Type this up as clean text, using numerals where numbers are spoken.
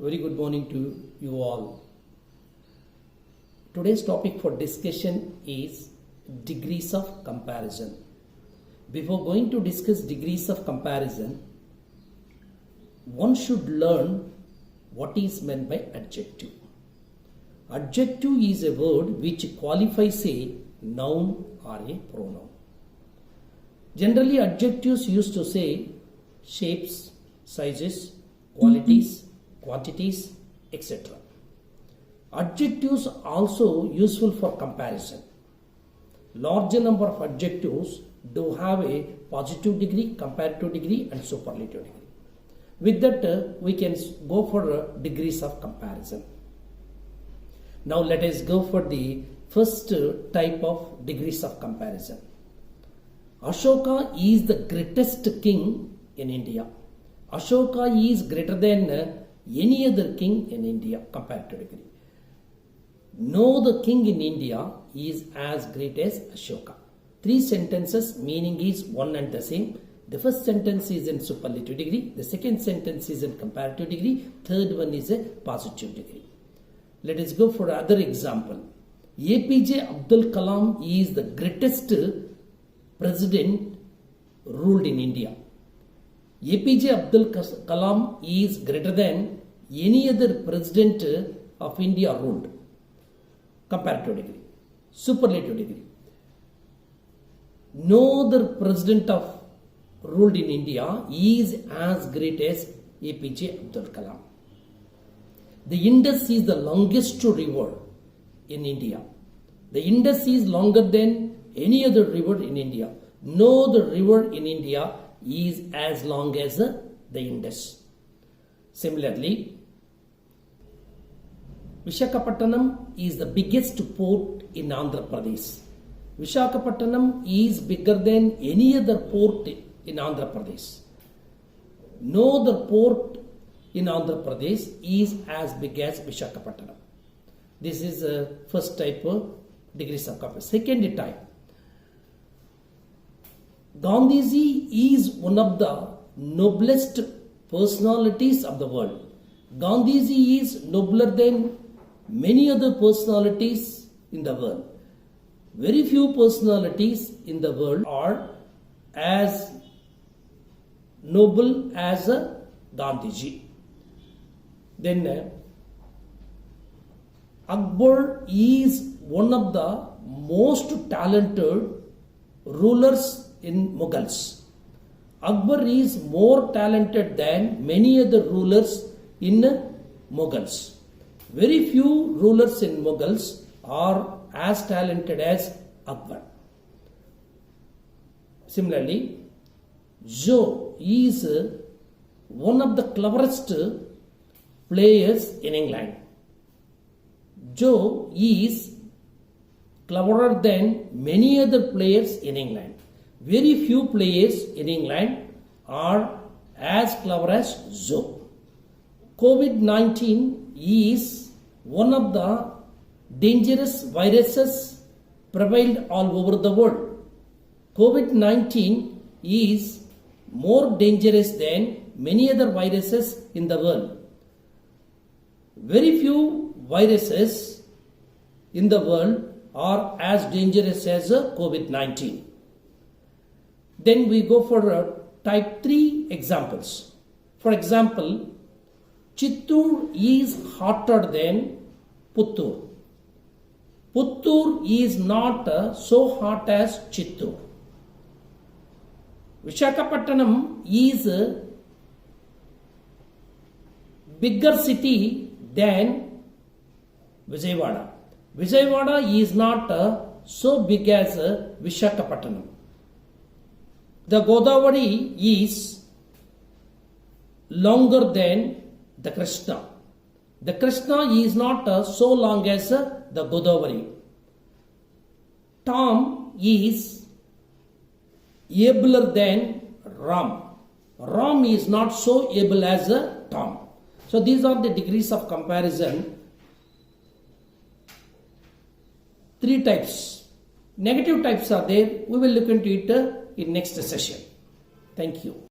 Very good morning to you all. Today's topic for discussion is degrees of comparison. Before going to discuss degrees of comparison, one should learn what is meant by adjective. Adjective is a word which qualifies a noun or a pronoun. Generally, adjectives used to say shapes, sizes, qualities, quantities, etc. Adjectives are also useful for comparison. Larger number of adjectives do have a positive degree, comparative degree and superlative degree. With that, we can go for degrees of comparison. Now let us go for the first type of degrees of comparison. Ashoka is the greatest king in India. Ashoka is greater than any other king in India, comparative degree. No other king in India is as great as Ashoka. Three sentences, meaning is one and the same. The first sentence is in superlative degree, the second sentence is in comparative degree, third one is a positive degree. Let us go for another example. APJ Abdul Kalam is the greatest president ruled in India. APJ Abdul Kalam is greater than any other president of India ruled. Comparative degree. Superlative degree. No other president of ruled in India is as great as APJ Abdul Kalam. The Indus is the longest river in India. The Indus is longer than any other river in India. No other river in India is as long as the Indus. Similarly, Visakhapatnam is the biggest port in Andhra Pradesh. Visakhapatnam is bigger than any other port in Andhra Pradesh. No other port in Andhra Pradesh is as big as Visakhapatnam. This is the first type of degrees of comparison. Second type. Gandhiji is one of the noblest personalities of the world. Gandhiji is nobler than many other personalities in the world. Very few personalities in the world are as noble as Gandhiji. Then Akbar is one of the most talented rulers in Mughals. Akbar is more talented than many other rulers in Mughals. Very few rulers in Mughals are as talented as Akbar. Similarly, Joe is one of the cleverest players in England. Joe is cleverer than many other players in England. Very few players in England are as clever as Joe. COVID-19 is one of the dangerous viruses prevailed all over the world. COVID-19 is more dangerous than many other viruses in the world. Very few viruses in the world are as dangerous as COVID-19. Then we go for type 3 examples. For example, Chittoor is hotter than Puttur. Puttur is not so hot as Chittoor. Visakhapatnam is a bigger city than Vijayawada. Vijayawada is not so big as Visakhapatnam. The Godavari is longer than the Krishna. The Krishna is not so long as the Godavari. Tom is abler than Ram. Ram is not so able as Tom. So these are the degrees of comparison. Three types. Negative types are there. We will look into it in next session. Thank you.